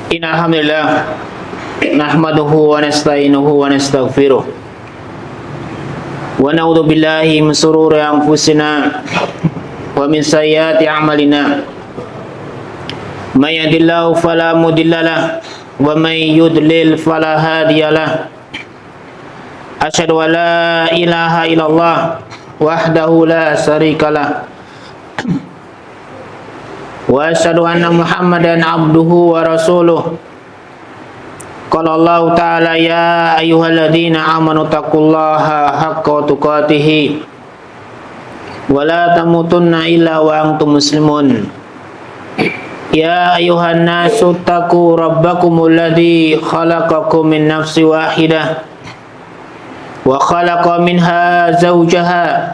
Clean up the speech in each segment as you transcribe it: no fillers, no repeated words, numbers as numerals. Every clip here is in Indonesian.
Innalhamdulillah nahmaduhu wa nasta'inuhu wa nastaghfiruh wa na'udzu billahi min shururi anfusina wa min sayyiati a'malina may yahdihillahu fala mudhillalah wa may yudlil fala hadiyalah asyhadu an la ilaha illallah wahdahu la syarikalah wa asyhadu anna Muhammadan abduhu wa rasuluh. Qala Allah ta'ala ya ayyuhalladzina amanu taqullaha haqqa tuqatih wa la tamutunna illa wa antum muslimun. Ya ayyuhan nasu taqu rabbakumul ladzi khalaqakum min nafsin wahidah wa khalaqa minha zawjaha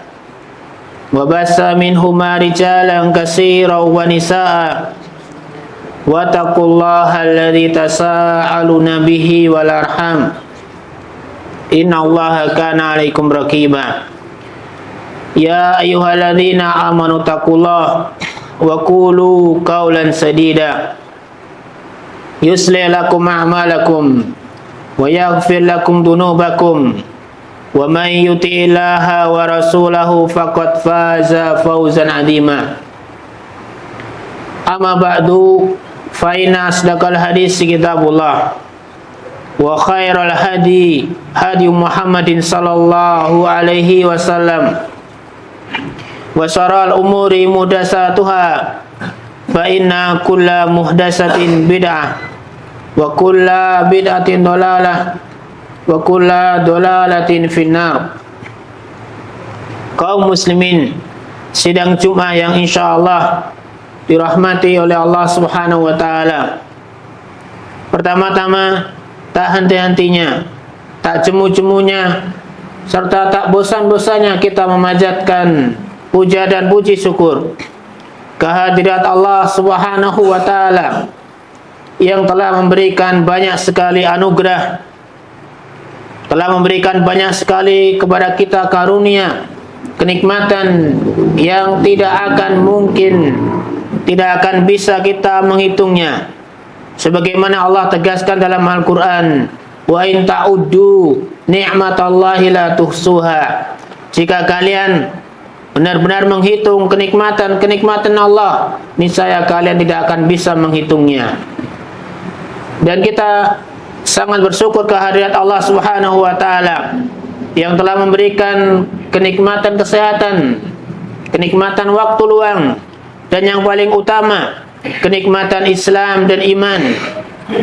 wa bassa minhuma rijalan katsiran wa nisaa wa taqullaha alladzi tasaaluna bihi wal arham innallaha kana 'alaikum raqiba. Ya ayyuhalladzina amanu taqullaha wa qulu qawlan sadida yuslih lakum a'malakum wa yaghfir lakum dhunubakum wa may yuti'illaha wa rasulahu faqad faza fawzan 'azima. Amma ba'du fa inna asdaqal hadis kitabullah wa khairal hadi hadi Muhammadin sallallahu alaihi wasallam wa syarrul umuri muhdatsatuha fa inna kulla muhdatsatin bid'ah wa kulla bid'atin dhalalah wa kulla dhalalatin finnar. Kaum muslimin sidang Jumat yang insyaallah dirahmati oleh Allah Subhanahu wa taala. Pertama-tama, tak henti-hentinya, tak jemu-jemunya, serta tak bosan-bosannya kita memanjatkan puja dan puji syukur kehadirat Allah Subhanahu wa taala yang telah memberikan banyak sekali anugerah, telah memberikan banyak sekali kepada kita karunia, kenikmatan yang tidak akan bisa kita menghitungnya. Sebagaimana Allah tegaskan dalam Al-Quran, wa in ta'uddu ni'matallahi la tuhsuha. Jika kalian benar-benar menghitung kenikmatan Allah, niscaya kalian tidak akan bisa menghitungnya. Dan kita sangat bersyukur kehadirat Allah Subhanahu wa taala yang telah memberikan kenikmatan kesehatan, kenikmatan waktu luang, dan yang paling utama kenikmatan Islam dan iman,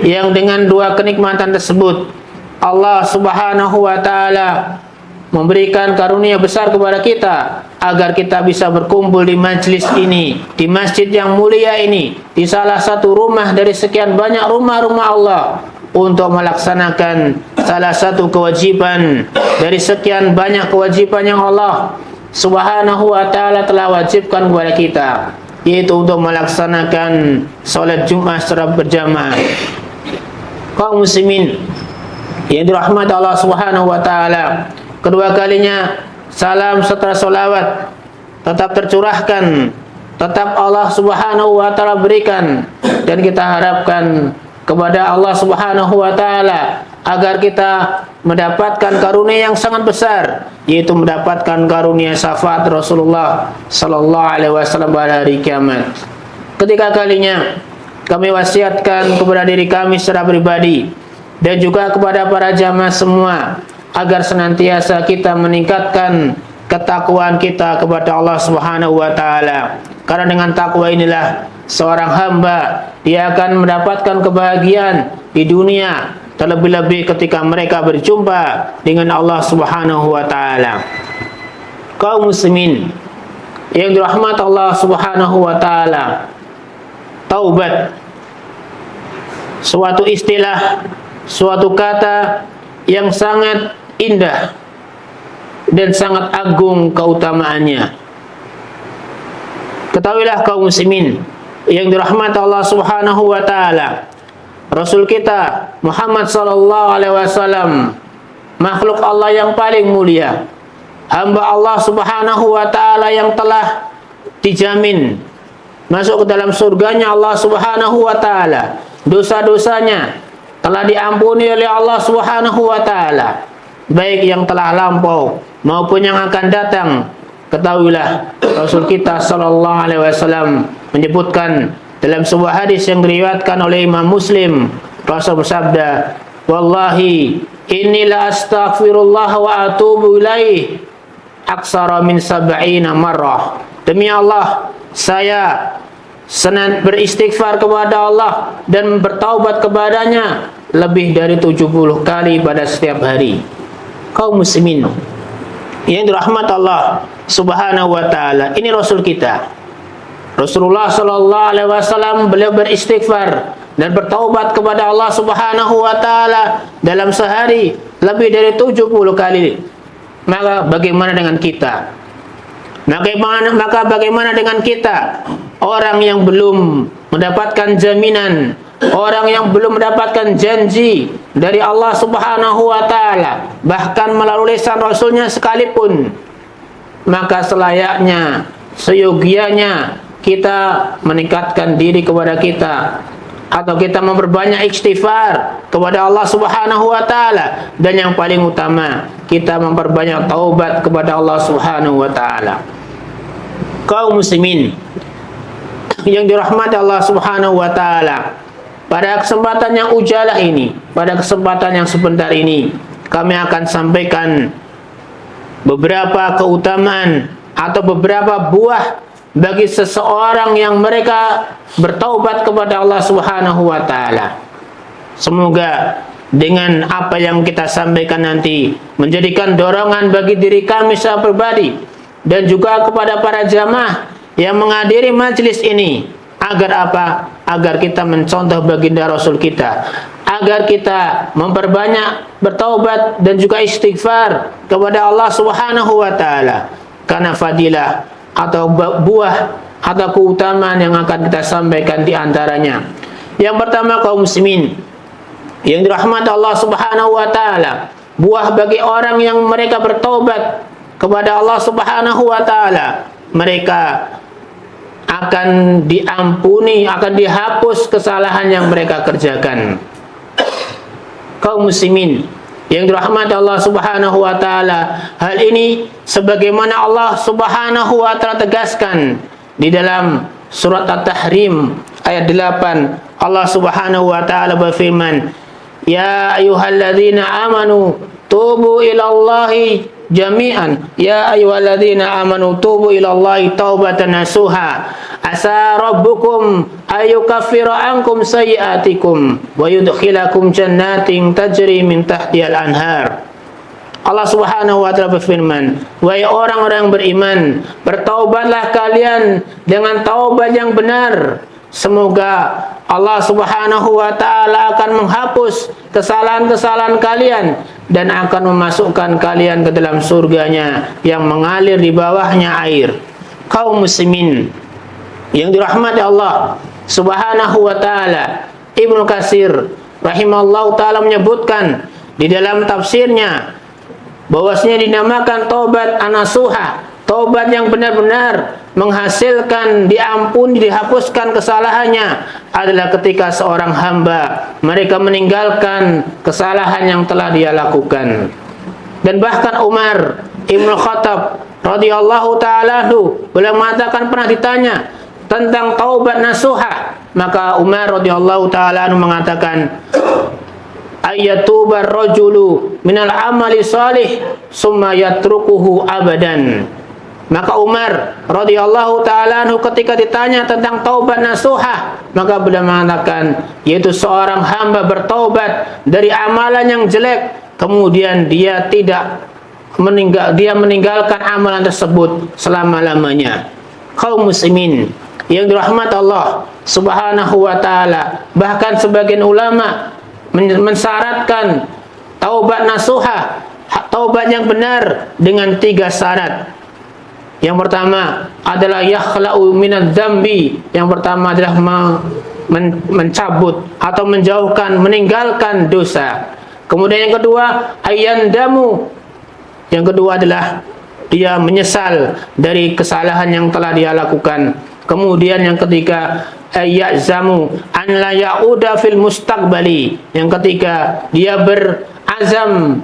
yang dengan dua kenikmatan tersebut Allah Subhanahu wa taala memberikan karunia besar kepada kita agar kita bisa berkumpul di majlis ini, di masjid yang mulia ini, di salah satu rumah dari sekian banyak rumah-rumah Allah, untuk melaksanakan salah satu kewajiban dari sekian banyak kewajiban yang Allah Subhanahu wa taala telah wajibkan kepada kita, yaitu untuk melaksanakan salat Jumat secara berjamaah. Kaum muslimin yang dirahmati Allah Subhanahu wa taala, kedua kalinya salam serta salawat tetap tercurahkan, tetap Allah Subhanahu wa taala berikan, dan kita harapkan kepada Allah Subhanahu wa taala agar kita mendapatkan karunia yang sangat besar, yaitu mendapatkan karunia syafaat Rasulullah sallallahu alaihi wasallam pada hari kiamat. Ketiga kalinya kami wasiatkan kepada diri kami secara pribadi dan juga kepada para jamaah semua agar senantiasa kita meningkatkan ketakwaan kita kepada Allah Subhanahu wa taala. Karena dengan takwa inilah seorang hamba dia akan mendapatkan kebahagiaan di dunia, terlebih-lebih ketika mereka berjumpa dengan Allah Subhanahu wa taala. Kaum muslimin yang dirahmati Allah Subhanahu wa taala, taubat suatu istilah, suatu kata yang sangat indah dan sangat agung keutamaannya. Ketahuilah kaum muslimin yang dirahmati Allah Subhanahu wa taala, Rasul kita Muhammad sallallahu alaihi wasallam, makhluk Allah yang paling mulia, hamba Allah Subhanahu wa taala yang telah dijamin masuk ke dalam surganya Allah Subhanahu wa taala. Dosa-dosanya telah diampuni oleh Allah Subhanahu wa taala, baik yang telah lampau maupun yang akan datang. Ketahuilah Rasul kita sallallahu alaihi wasallam menyebutkan dalam sebuah hadis yang diriwayatkan oleh Imam Muslim, Rasul bersabda, "Wallahi inni la astaghfirullah wa atubu ilaih aksara min sab'ina marrah." Demi Allah, saya beristighfar kepada Allah dan bertaubat kepadanya lebih dari 70 kali pada setiap hari. Kaum muslimin yang dirahmati Allah Subhanahu wa taala, ini Rasul kita. Rasulullah sallallahu alaihi wasallam beliau beristighfar dan bertaubat kepada Allah Subhanahu wa taala dalam sehari lebih dari 70 kali. Maka bagaimana dengan kita? Maka bagaimana dengan kita? Orang yang belum mendapatkan jaminan, orang yang belum mendapatkan janji dari Allah Subhanahu wa taala, bahkan melalui lisan Rasulnya sekalipun, maka selayaknya, seyogianya kita meningkatkan diri kepada kita, atau kita memperbanyak istighfar kepada Allah Subhanahu wa taala, dan yang paling utama kita memperbanyak taubat kepada Allah Subhanahu wa taala. Kaum muslimin yang dirahmati Allah Subhanahu wa taala, pada kesempatan yang ujalah ini, pada kesempatan yang sebentar ini, kami akan sampaikan beberapa keutamaan atau beberapa buah bagi seseorang yang mereka bertaubat kepada Allah Subhanahu wa taala. Semoga dengan apa yang kita sampaikan nanti menjadikan dorongan bagi diri kami secara pribadi dan juga kepada para jamaah yang menghadiri majelis ini, agar apa? Agar kita mencontoh baginda Rasul kita, agar kita memperbanyak bertaubat dan juga istighfar kepada Allah Subhanahu wa taala. Karena fadilah atau buah atau keutamaan yang akan kita sampaikan di antaranya. Yang pertama, kaum muslimin yang dirahmati Allah Subhanahu wa taala, buah bagi orang yang mereka bertaubat kepada Allah Subhanahu wa taala, mereka akan diampuni, akan dihapus kesalahan yang mereka kerjakan. Kaum muslimin yang dirahmati Allah Subhanahu wa taala, hal ini sebagaimana Allah Subhanahu wa taala tegaskan di dalam surat At-Tahrim ayat 8. Allah Subhanahu wa taala berfirman, "Ya ayyuhalladzina amanu tubu ilallahi jami'an, ya ayyuhalladzina amanu tubu ilallahi taubatan nasuha, asa rabbukum ayyukaffiru ankum sayyi'atikum wa yudkhilakum jannatin tajri min tahtihal anhar." Allah Subhanahu wa taala berfirman, "Wahai orang-orang beriman, bertaubatlah kalian dengan taubat yang benar. Semoga Allah Subhanahu wa taala akan menghapus kesalahan-kesalahan kalian dan akan memasukkan kalian ke dalam surganya yang mengalir di bawahnya air." Kaum muslimin yang dirahmati Allah Subhanahu wa taala, Ibnu Katsir rahimallahu taala menyebutkan di dalam tafsirnya bahwasanya dinamakan taubat an-nasuha, taubat yang benar-benar menghasilkan diampuni, dihapuskan kesalahannya, adalah ketika seorang hamba mereka meninggalkan kesalahan yang telah dia lakukan. Dan bahkan Umar Ibnu Khattab radhiyallahu taala beliau mengatakan, pernah ditanya tentang taubat nasuha, maka Umar radhiyallahu taala mengatakan, "Ayyatubar rajulu minal amali salih summa yatrukuhu abadan." Maka Umar radhiyallahu taala ketika ditanya tentang taubat nasuha, maka beliau mengatakan, yaitu seorang hamba bertaubat dari amalan yang jelek, kemudian dia meninggalkan amalan tersebut selama-lamanya. Kaum muslimin yang dirahmati Allah Subhanahu wa taala, bahkan sebagian ulama mensyaratkan taubat nasuha, taubat yang benar, dengan 3 syarat. Yang pertama adalah yakhla'u minadz dzambi. Yang pertama adalah mencabut atau menjauhkan, meninggalkan dosa. Kemudian yang kedua ayyandamu. Yang kedua adalah dia menyesal dari kesalahan yang telah dia lakukan. Kemudian yang ketiga, ya'zamu an la ya'uda fil mustaqbali. Yang ketiga, dia berazam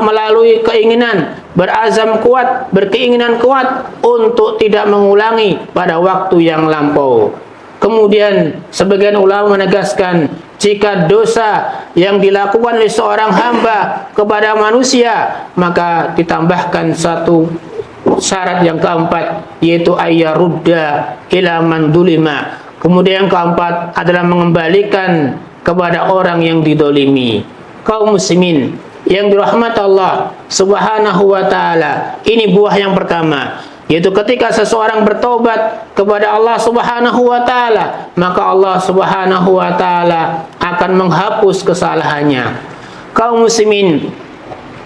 melalui keinginan, berazam kuat, berkeinginan kuat untuk tidak mengulangi pada waktu yang lampau. Kemudian sebagian ulama menegaskan, jika dosa yang dilakukan oleh seorang hamba kepada manusia, maka ditambahkan satu syarat yang keempat, yaitu ayyarudda ila man dulima. Kemudian yang keempat adalah mengembalikan kepada orang yang didolimi. Kaum muslimin yang dirahmati Allah Subhanahu wa ta'ala, ini buah yang pertama, yaitu ketika seseorang bertobat kepada Allah Subhanahu wa ta'ala, maka Allah Subhanahu wa ta'ala akan menghapus kesalahannya. Kaum muslimin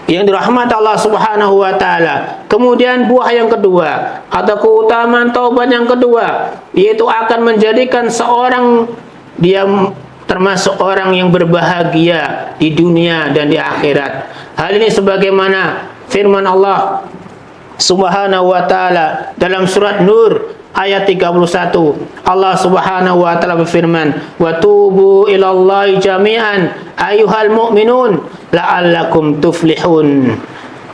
yang dirahmati Allah Subhanahu wa ta'ala, kemudian buah yang kedua atau keutamaan taubat yang kedua, yaitu akan menjadikan seorang dia termasuk orang yang berbahagia di dunia dan di akhirat. Hal ini sebagaimana firman Allah Subhanahu wa ta'ala dalam surat Nur ayat 31. Allah Subhanahu wa ta'ala berfirman, "Wa tubu ilallahi jami'an ayyuhal mu'minun la'allakum tuflihun."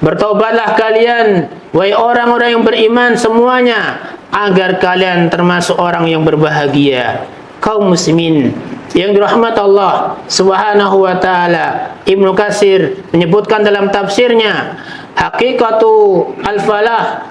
Bertobatlah kalian wahai orang-orang yang beriman semuanya, agar kalian termasuk orang yang berbahagia. Kaum muslimin yang dirahmati Allah Subhanahu wa ta'ala, Ibnu Katsir menyebutkan dalam tafsirnya, hakikatu al-falah,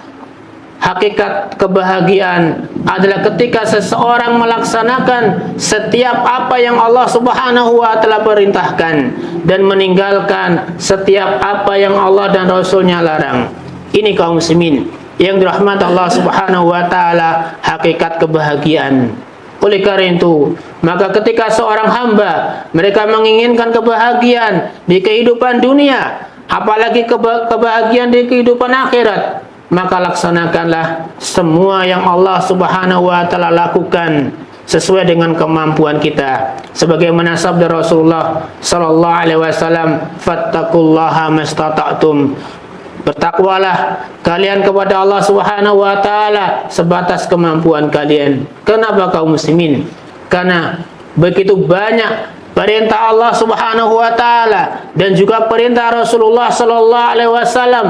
hakikat kebahagiaan adalah ketika seseorang melaksanakan setiap apa yang Allah Subhanahu wa ta'ala perintahkan dan meninggalkan setiap apa yang Allah dan Rasulnya larang. Ini kaum muslimin yang dirahmati Allah Subhanahu wa ta'ala, hakikat kebahagiaan. Oleh karena itu, maka ketika seorang hamba mereka menginginkan kebahagiaan di kehidupan dunia, apalagi kebahagiaan di kehidupan akhirat, maka laksanakanlah semua yang Allah Subhanahu wa ta'ala lakukan sesuai dengan kemampuan kita. Sebagaimana sabda Rasulullah sallallahu alaihi wasallam, "Fattaqullaha mastata'tum." Bertakwalah kalian kepada Allah Subhanahu wa ta'ala sebatas kemampuan kalian. Kenapa kaum muslimin? Karena begitu banyak perintah Allah Subhanahu wa ta'ala dan juga perintah Rasulullah sallallahu alaihi wasallam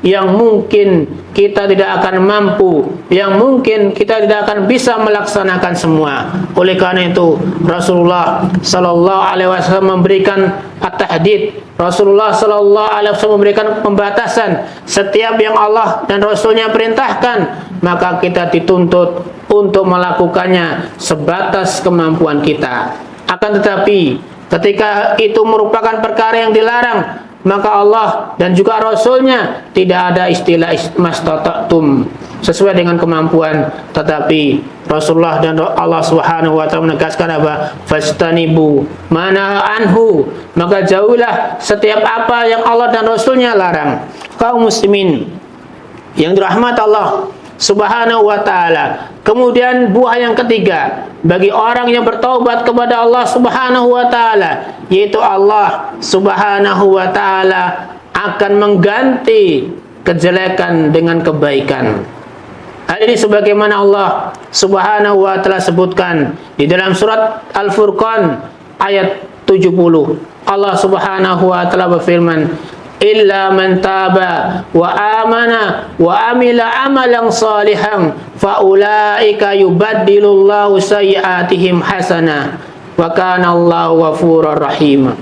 yang mungkin kita tidak akan mampu, yang mungkin kita tidak akan bisa melaksanakan semua. Oleh karena itu Rasulullah sallallahu alaihi wasallam memberikan at-tahdid, Rasulullah sallallahu alaihi wasallam memberikan pembatasan. Setiap yang Allah dan Rasulnya perintahkan, maka kita dituntut untuk melakukannya sebatas kemampuan kita. Akan tetapi ketika itu merupakan perkara yang dilarang, maka Allah dan juga Rasulnya tidak ada istilah mastata'tum, sesuai dengan kemampuan. Tetapi Rasulullah dan Allah Subhanahu wa ta'ala menegaskan apa? Fastanibu mana anhu, maka jauhilah setiap apa yang Allah dan Rasulnya larang. Kaum muslimin yang dirahmati Allah Subhanahu wa ta'ala, kemudian buah yang ketiga bagi orang yang bertaubat kepada Allah Subhanahu wa ta'ala, yaitu Allah Subhanahu wa ta'ala akan mengganti kejelekan dengan kebaikan. Hal ini sebagaimana Allah Subhanahu wa ta'ala sebutkan di dalam surat Al-Furqan ayat 70. Allah Subhanahu wa ta'ala berfirman, "Illa man taba wa amana wa amila amalan salihan faulaika yubaddilullahu sayyi'atihim hasanah wa kana Allahu ghafurur rahim."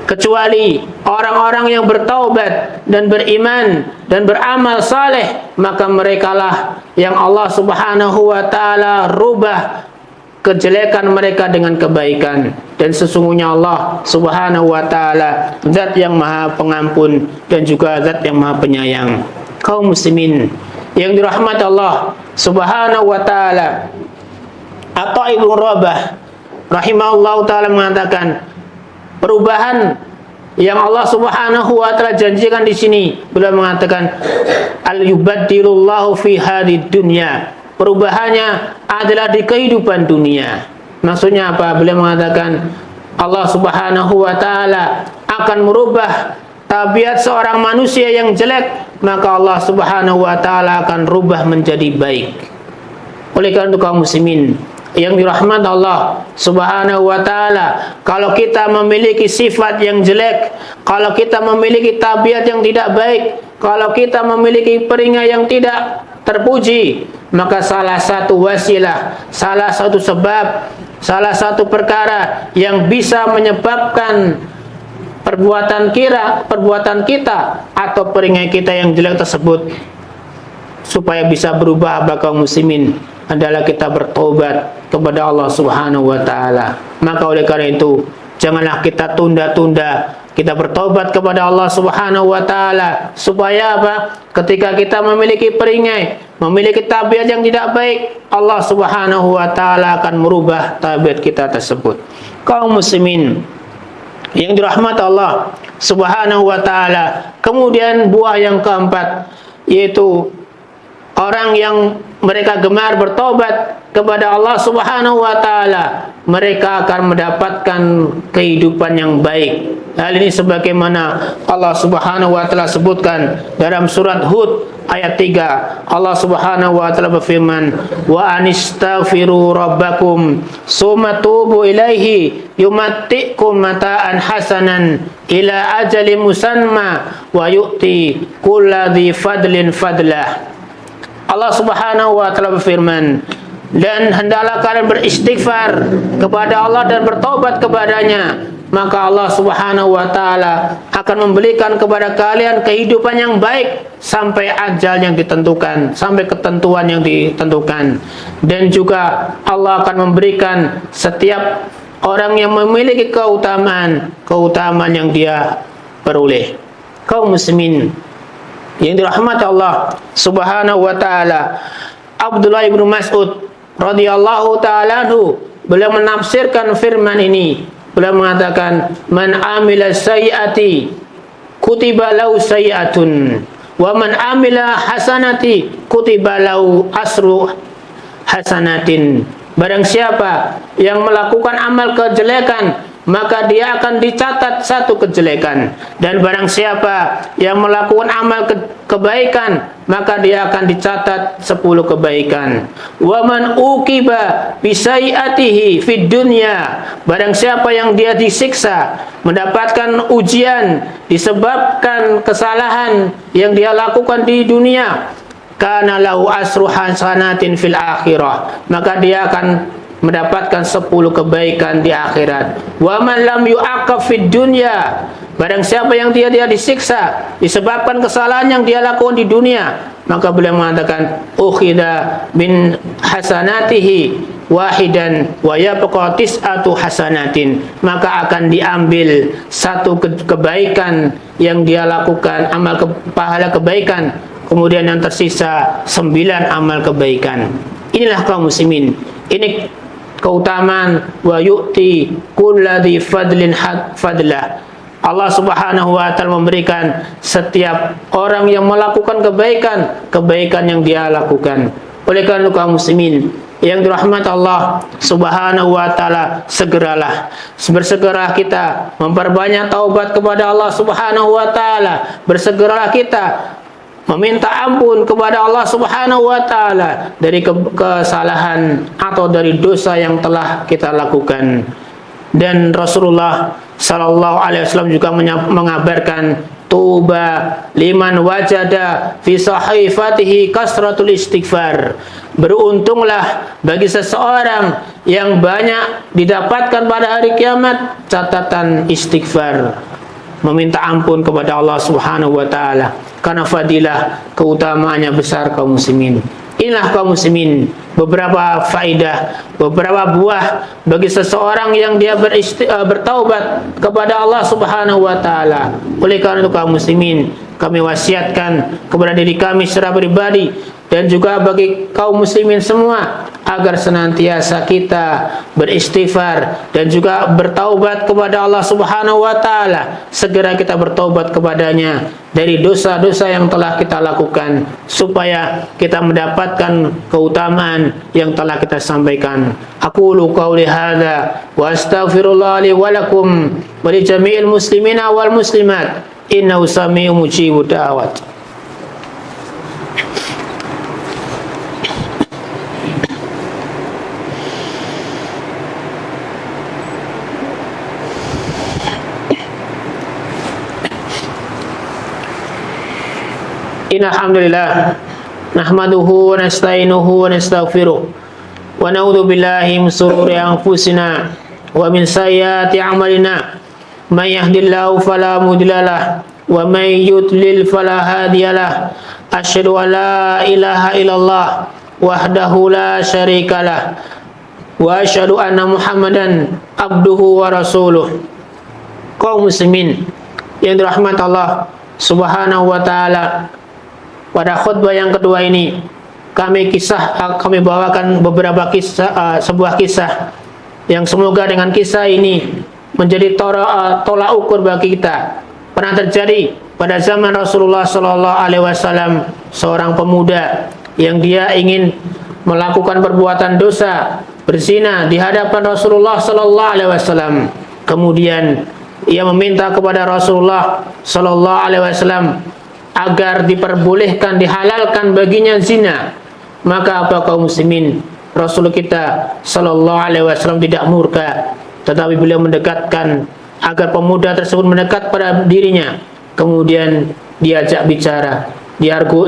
Kecuali orang-orang yang bertaubat dan beriman dan beramal saleh, maka merekalah yang Allah Subhanahu wa ta'ala rubah kejelekan mereka dengan kebaikan. Dan sesungguhnya Allah Subhanahu wa ta'ala zat yang maha pengampun dan juga zat yang maha penyayang. Kaum muslimin yang dirahmati Allah Subhanahu wa ta'ala, Atha ibn Rabah rahimahullah ta'ala mengatakan, perubahan yang Allah Subhanahu wa ta'ala janjikan di sini, beliau mengatakan, al-yubaddilullahu fi hadid dunya, perubahannya adalah di kehidupan dunia. Maksudnya apa? Beliau mengatakan Allah Subhanahu wa ta'ala akan merubah tabiat seorang manusia yang jelek, maka Allah Subhanahu wa taala akan rubah menjadi baik. Oleh karena itu kaum muslimin yang dirahmati Allah Subhanahu wa taala, kalau kita memiliki sifat yang jelek, kalau kita memiliki tabiat yang tidak baik, kalau kita memiliki peringatan yang tidak terpuji, maka salah satu wasilah, salah satu sebab, salah satu perkara yang bisa menyebabkan perbuatan kita atau peringatan kita yang jelek tersebut supaya bisa berubah, kaum muslimin, adalah kita bertobat kepada Allah Subhanahu wa taala. Maka oleh karena itu, janganlah kita tunda-tunda, kita bertobat kepada Allah Subhanahu wa taala supaya apa? Ketika kita memiliki peringai, memiliki tabiat yang tidak baik, Allah Subhanahu wa taala akan merubah tabiat kita tersebut. Kaum muslimin yang dirahmati Allah Subhanahu wa taala, kemudian buah yang keempat yaitu orang yang mereka gemar bertobat kepada Allah Subhanahu wa taala, mereka akan mendapatkan kehidupan yang baik. Hal ini sebagaimana Allah Subhanahu wa taala sebutkan dalam surat Hud ayat 3. Allah Subhanahu wa taala berfirman, "Wa anistaghfiru rabbakum tsumma tubu ilaihi yumatti'kum mata'an hasanan ila ajalin musamma wa yu'ti kulladzi fadlin fadlah." Allah Subhanahu wa taala berfirman, dan hendaklah kalian beristighfar kepada Allah dan bertobat kepadanya, maka Allah Subhanahu wa taala akan memberikan kepada kalian kehidupan yang baik sampai ajal yang ditentukan, sampai ketentuan yang ditentukan. Dan juga Allah akan memberikan setiap orang yang memiliki keutamaan yang dia peroleh. Kaum muslimin yang dirahmati Allah Subhanahu wa taala, Abdullah bin Mas'ud radhiyallahu taala anhu, beliau menafsirkan firman ini. Beliau mengatakan, "Man amila sayyi'ati kutiba lahu sayyi'atun wa man amila hasanati kutiba lahu asru hasanatin." Barang siapa yang melakukan amal kejelekan, maka dia akan dicatat satu kejelekan, dan barang siapa yang melakukan amal kebaikan, maka dia akan dicatat 10 kebaikan. Wa man uqiba bisayyi'atihi fid dunya, barang siapa yang dia disiksa, mendapatkan ujian disebabkan kesalahan yang dia lakukan di dunia, kana lahu asru hasanatin fil akhirah, maka dia akan mendapatkan 10 kebaikan di akhirat. Wa man lam yu'aqab fid dunya, barang siapa yang dia disiksa disebabkan kesalahan yang dia lakukan di dunia, maka beliau mengatakan, ukhida min hasanatihi wahidan wa yabqa tis'atu hasanatin, maka akan diambil satu kebaikan yang dia lakukan, amal pahala kebaikan, kemudian yang tersisa 9 amal kebaikan. Inilah kaum muslimin, ini keutamaan wa yu'ti kulladzi fadlin fadlah. Allah Subhanahu wa taala memberikan setiap orang yang melakukan kebaikan yang dia lakukan. Oleh karena itu kaum muslimin yang dirahmati Allah Subhanahu wa taala, bersegeralah kita memperbanyak taubat kepada Allah Subhanahu wa taala, bersegeralah kita meminta ampun kepada Allah Subhanahu wa taala dari kesalahan atau dari dosa yang telah kita lakukan. Dan Rasulullah sallallahu alaihi wasallam juga mengabarkan, tuba liman wajada fi sahifatihi kasratul istighfar, beruntunglah bagi seseorang yang banyak didapatkan pada hari kiamat catatan istighfar, meminta ampun kepada Allah Subhanahu wa taala, karena fadilah keutamaannya besar kaum muslimin. Inilah kaum muslimin beberapa faidah, beberapa buah bagi seseorang yang dia bertaubat kepada Allah Subhanahu wa taala. Oleh karena itu kaum muslimin, kami wasiatkan kepada diri kami secara pribadi dan juga bagi kaum muslimin semua agar senantiasa kita beristighfar dan juga bertaubat kepada Allah Subhanahu wa taala. Segera kita bertaubat kepadanya dari dosa-dosa yang telah kita lakukan supaya kita mendapatkan keutamaan yang telah kita sampaikan. Aqulu qauli hadza wa astaghfirullah li wa lakum wa li jami'il muslimina wal muslimat innahu sami'un mujibud da'awat. Innal hamdalillah nahmaduhu wa nasta'inuhu wa nastaghfiruh wa na'udzu billahi min shururi anfusina wa min sayyiati a'malina may yahdihillahu fala mudhillalah wa may yudlil fala hadiyalah asyhadu an la ilaha illallah wahdahu la syarikalah wa asyhadu anna muhammadan abduhu wa rasuluh. Kaum muslimin yang dirahmati Allah Subhanahu wa taala, pada khutbah yang kedua ini kami bawakan beberapa kisah, sebuah kisah yang semoga dengan kisah ini menjadi tolak ukur bagi kita. Pernah terjadi pada zaman Rasulullah Sallallahu Alaihi Wasallam seorang pemuda yang dia ingin melakukan perbuatan dosa berzina di hadapan Rasulullah Sallallahu Alaihi Wasallam. Kemudian ia meminta kepada Rasulullah Sallallahu Alaihi Wasallam agar diperbolehkan, dihalalkan baginya zina. Maka apa kaum muslimin, Rasul kita Sallallahu Alaihi Wasallam tidak murka, tetapi beliau mendekatkan agar pemuda tersebut mendekat pada dirinya. Kemudian diajak bicara,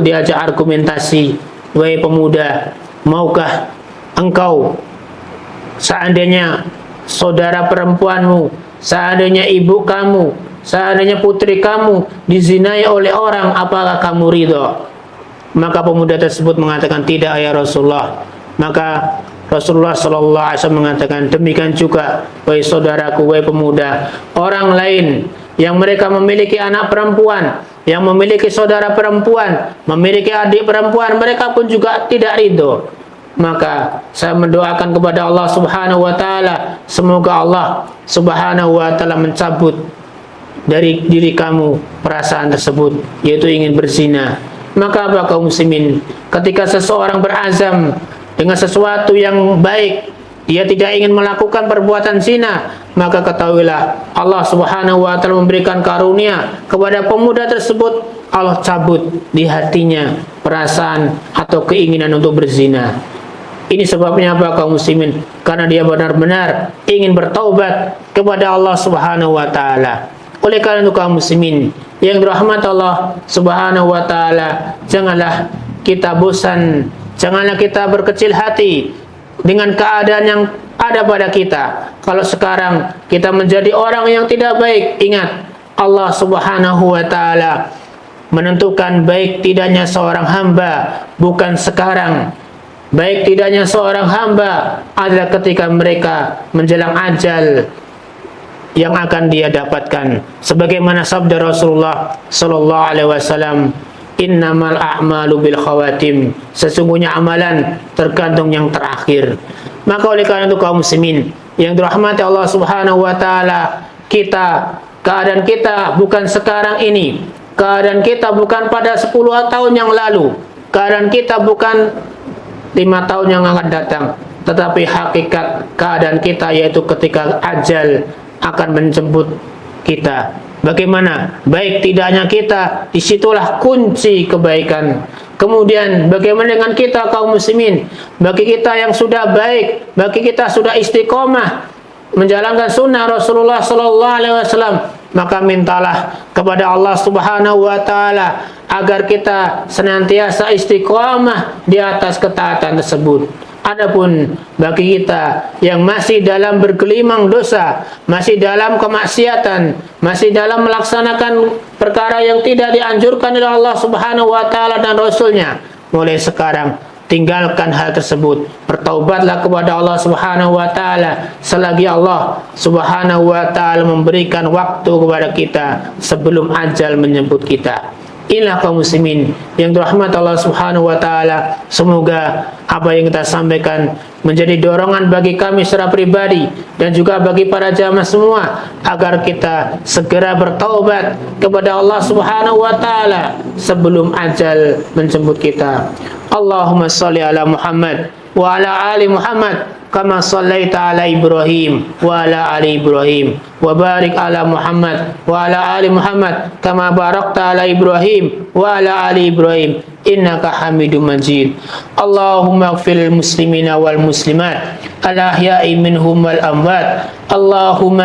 diajak argumentasi. Wahai pemuda, maukah engkau seandainya saudara perempuanmu, seandainya ibu kamu, seandainya putri kamu dizinai oleh orang, apakah kamu ridho? Maka pemuda tersebut mengatakan, tidak ya Rasulullah. Maka Rasulullah Sallallahu Alaihi Wasallam mengatakan, demikian juga wahai saudaraku, wahai pemuda, orang lain yang mereka memiliki anak perempuan, yang memiliki saudara perempuan, memiliki adik perempuan, mereka pun juga tidak ridho. Maka saya mendoakan kepada Allah Subhanahu wa taala, semoga Allah Subhanahu wa taala mencabut dari diri kamu perasaan tersebut, yaitu ingin berzina. Maka apa kaum muslimin, ketika seseorang berazam dengan sesuatu yang baik, dia tidak ingin melakukan perbuatan zina, maka ketahuilah Allah Subhanahu wa taala memberikan karunia kepada pemuda tersebut. Allah cabut di hatinya perasaan atau keinginan untuk berzina. Ini sebabnya apa kaum muslimin? Karena dia benar-benar ingin bertaubat kepada Allah Subhanahu wa taala. Oleh karena itu kaum muslimin yang dirahmati Allah Subhanahu wa taala, janganlah kita bosan, janganlah kita berkecil hati dengan keadaan yang ada pada kita. Kalau sekarang kita menjadi orang yang tidak baik, ingat Allah Subhanahu wa taala menentukan baik tidaknya seorang hamba bukan sekarang. Baik tidaknya seorang hamba adalah ketika mereka menjelang ajal yang akan dia dapatkan. Sebagaimana sabda Rasulullah Sallallahu Alaihi Wasallam, innamal a'malu bil khawatim, sesungguhnya amalan tergantung yang terakhir. Maka oleh karena itu kaum muslimin yang dirahmati Allah Subhanahu wa taala, keadaan kita bukan sekarang ini, keadaan kita bukan pada 10 tahun yang lalu, keadaan kita bukan 5 tahun yang akan datang, tetapi hakikat keadaan kita yaitu ketika ajal akan menjemput kita. Bagaimana baik tidaknya kita, disitulah kunci kebaikan. Kemudian bagaimana dengan kita kaum muslimin, bagi kita yang sudah baik, bagi kita sudah istiqomah menjalankan sunnah Rasulullah Sallallahu Alaihi Wasallam, maka mintalah kepada Allah Subhanahu wa taala agar kita senantiasa istiqomah di atas ketaatan tersebut. Adapun bagi kita yang masih dalam bergelimang dosa, masih dalam kemaksiatan, masih dalam melaksanakan perkara yang tidak dianjurkan oleh Allah Subhanahu wa taala dan Rasulnya, mulai sekarang tinggalkan hal tersebut. Bertaubatlah kepada Allah Subhanahu wa taala selagi Allah Subhanahu wa taala memberikan waktu kepada kita sebelum ajal menjemput kita. Inilah kaum muslimin yang dirahmati Allah Subhanahu wa taala. Semoga apa yang kita sampaikan menjadi dorongan bagi kami secara pribadi dan juga bagi para jamaah semua agar kita segera bertaubat kepada Allah Subhanahu wa taala sebelum ajal menjemput kita. Allahumma shalli ala Muhammad wa ala ali Muhammad كما صليت على إبراهيم وعلى آل إبراهيم وبارك على محمد وعلى آل محمد كما باركت على إبراهيم وعلى آل إبراهيم إنك حميد مجيد اللهم اغفر للمسلمين والمسلمات الأحياء منهم والأموات اللهم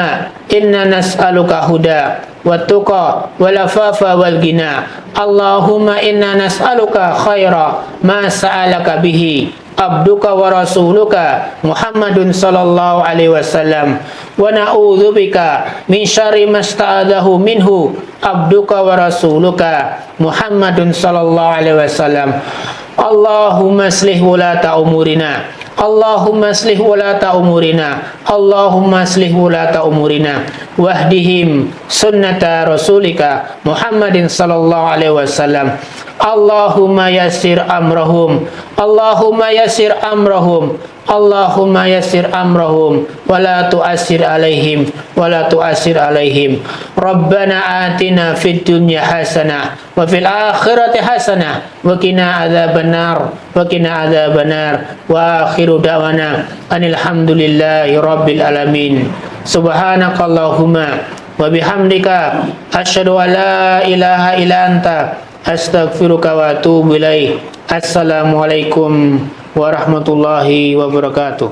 إنا نسألك هدى والتقى والعفاف والغنى اللهم إنا نسألك خير ما سألك به عبدك ورسولك محمد صلى الله عليه وسلم ونعوذ بك من شر ما استعاذه منه عبدك ورسولك محمد صلى الله عليه وسلم اللهم اصلح ولاة أمورنا اللهم اصلح ولاة أمورنا اللهم اصلح ولاة أمورنا واهدهم سنة رسولك محمد صلى الله عليه وسلم اللهم يسر أمرهم اللهم يسر أمرهم اللهم يسر أمرهم ولا تؤثر عليهم ولا تؤثر عليهم ربنا آتنا في الدنيا حسنة وفي الآخرة حسنة وقنا عذاب النار وقنا عذاب النار وآخر دعوانا أن الحمد لله رب العالمين سبحانك اللهم وبحمدك أشهد أن لا إله إلا أنت أستغفرك وأتوب إليك السلام عليكم warahmatullahi wabarakatuh.